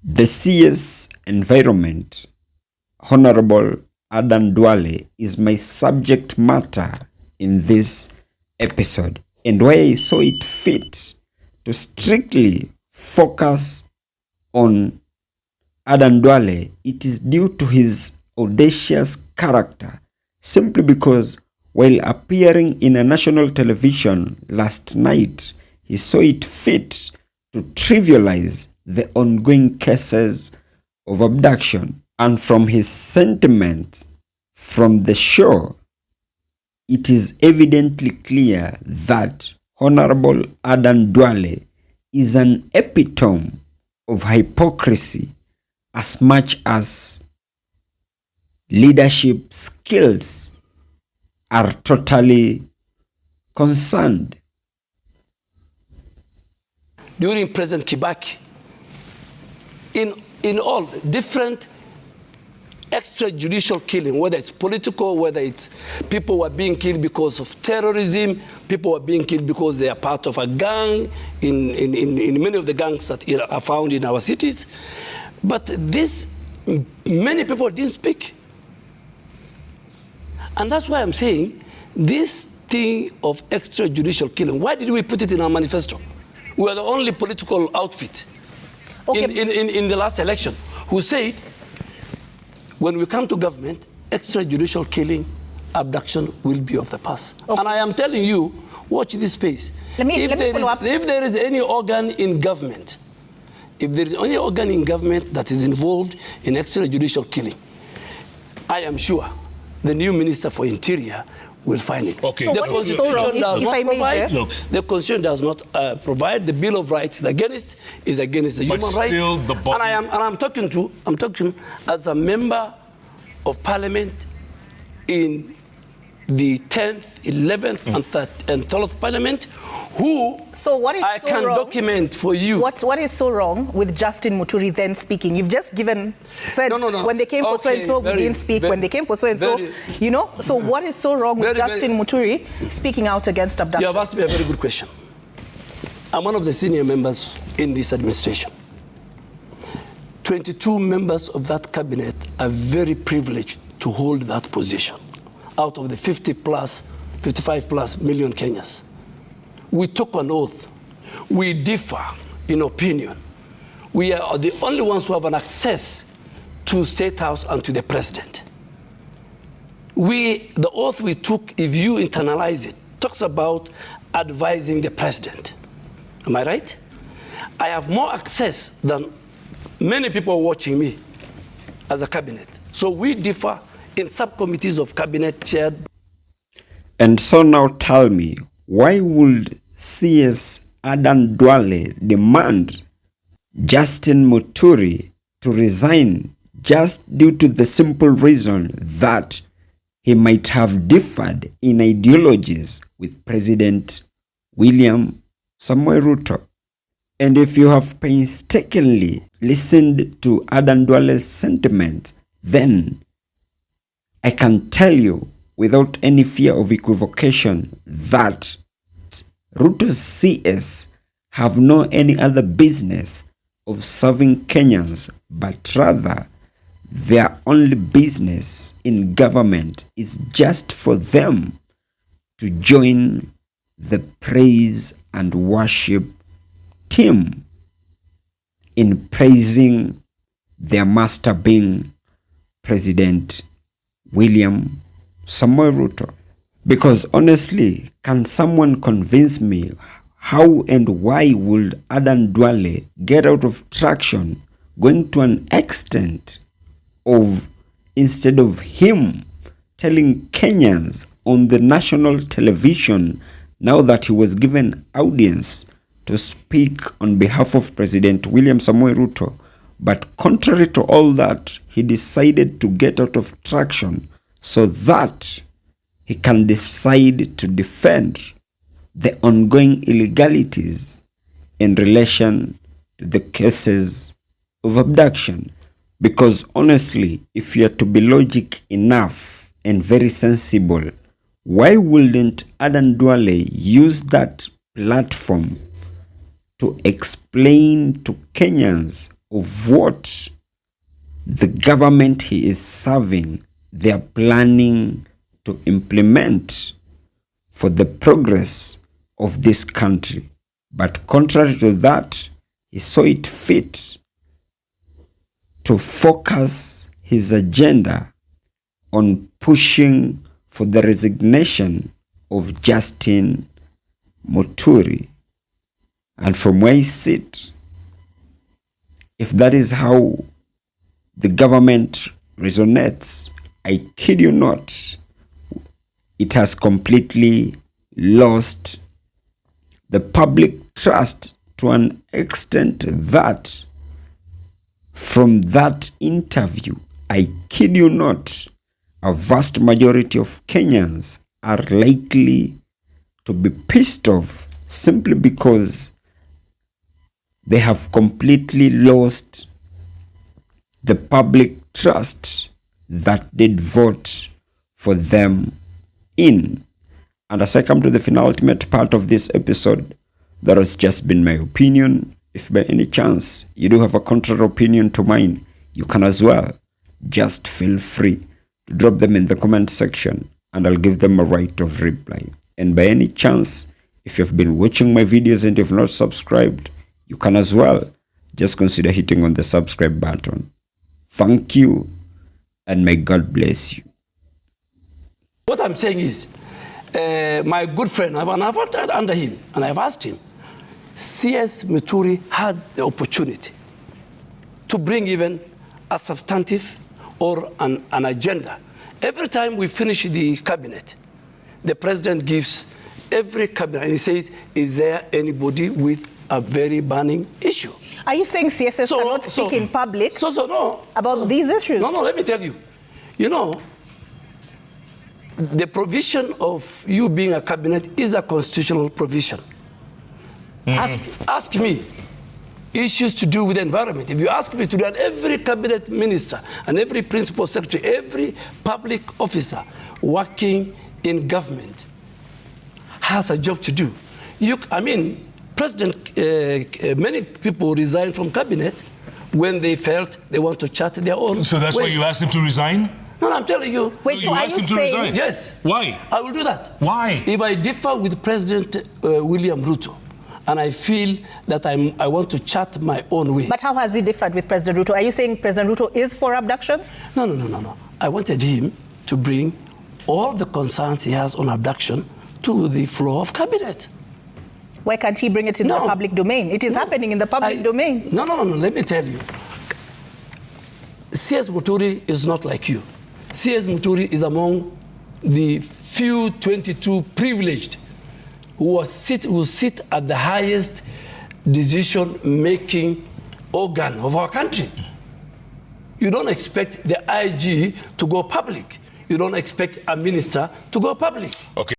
The CS environment, Honorable Adan Duale, is my subject matter in this episode, and why I saw it fit to strictly focus on Adan Duale, it is due to his audacious character, simply because while appearing in a national television last night, he saw it fit to trivialize the ongoing cases of abduction. And from his sentiments from the show, it is evidently clear that Honorable Adan Duale is an epitome of hypocrisy as much as leadership skills are totally concerned. During President Kibaki, in all different extrajudicial killing, whether it's political, whether it's people were being killed because of terrorism, people were being killed because they are part of a gang in many of the gangs that are found in our cities. But this, many people didn't speak. And that's why I'm saying this thing of extrajudicial killing, why did we put it in our manifesto? We were the only political outfit in the last election who said, when we come to government, extrajudicial killing, abduction will be of the past. Okay. And I am telling you, watch this space. If there is any organ in government, if there is any organ in government that is involved in extrajudicial killing, I am sure the new Minister for Interior will find it. Okay. So the Constitution does not provide. The Constitution does not provide. The Bill of Rights is against the human rights. And I'm talking as a member of Parliament in the 10th, 11th, and 12th Parliament, who I can document for you. What is so wrong with Justin Muturi then speaking? You've just said when they came for so-and-so, we didn't speak. When they came for so-and-so, you know? So what is so wrong with Justin Muturi speaking out against abduction? You have asked me a very good question. I'm one of the senior members in this administration. 22 members of that cabinet are very privileged to hold that position out of the 55 plus million Kenyans. We took an oath. We differ in opinion. We are the only ones who have an access to State House and to the President. The oath we took, if you internalize it, talks about advising the President. Am I right? I have more access than many people watching me as a cabinet. So we differ in subcommittees of cabinet chaired. And so now tell me, why would CS Adan Duale demand Justin Muturi to resign just due to the simple reason that he might have differed in ideologies with President William Samoei Ruto? And if you have painstakingly listened to Adan Duale's sentiment, then I can tell you without any fear of equivocation that Ruto's CS have no any other business of serving Kenyans, but rather their only business in government is just for them to join the praise and worship team in praising their master being President William Samoei Ruto. Because honestly, can someone convince me how and why would Adan Duale get out of traction going to an extent of, instead of him telling Kenyans on the national television, now that he was given audience to speak on behalf of President William Samoei Ruto, but contrary to all that, he decided to get out of traction so that he can decide to defend the ongoing illegalities in relation to the cases of abduction. Because honestly, if you are to be logic enough and very sensible, why wouldn't Adan Duale use that platform to explain to Kenyans of what the government he is serving, they are planning to implement for the progress of this country. But contrary to that, he saw it fit to focus his agenda on pushing for the resignation of Justin Muturi. And from where he sits, if that is how the government resonates, I kid you not, it has completely lost the public trust to an extent that from that interview, I kid you not, a vast majority of Kenyans are likely to be pissed off simply because they have completely lost the public trust that did vote for them in. And as I come to the penultimate part of this episode, that has just been my opinion. If by any chance you do have a contrary opinion to mine, you can as well. Just feel free to drop them in the comment section and I'll give them a right of reply. And by any chance, if you've been watching my videos and you've not subscribed, you can as well. Just consider hitting on the subscribe button. Thank you and may God bless you. What I'm saying is, my good friend, I've worked under him and I've asked him, CS Muturi had the opportunity to bring even a substantive or an agenda. Every time we finish the cabinet, the president gives every cabinet and he says, is there anybody with a very burning issue? Are you saying CSS cannot speak in public about these issues? No, let me tell you. You know, the provision of you being a cabinet is a constitutional provision. Ask me issues to do with the environment. If you ask me to do that, every cabinet minister and every principal secretary, every public officer working in government has a job to do. Many people resign from cabinet when they felt they want to chart their own. So that's why you asked him to resign? No, I'm telling you. Wait, so are you saying? Yes. Why? I will do that. Why? If I differ with President William Ruto, and I feel that I want to chart my own way. But how has he differed with President Ruto? Are you saying President Ruto is for abductions? No. I wanted him to bring all the concerns he has on abduction to the floor of cabinet. Why can't he bring it in the public domain? It is happening in the public domain. No. Let me tell you. CS Muturi is not like you. CS Muturi is among the few 22 privileged who sit at the highest decision-making organ of our country. You don't expect the IG to go public. You don't expect a minister to go public. Okay.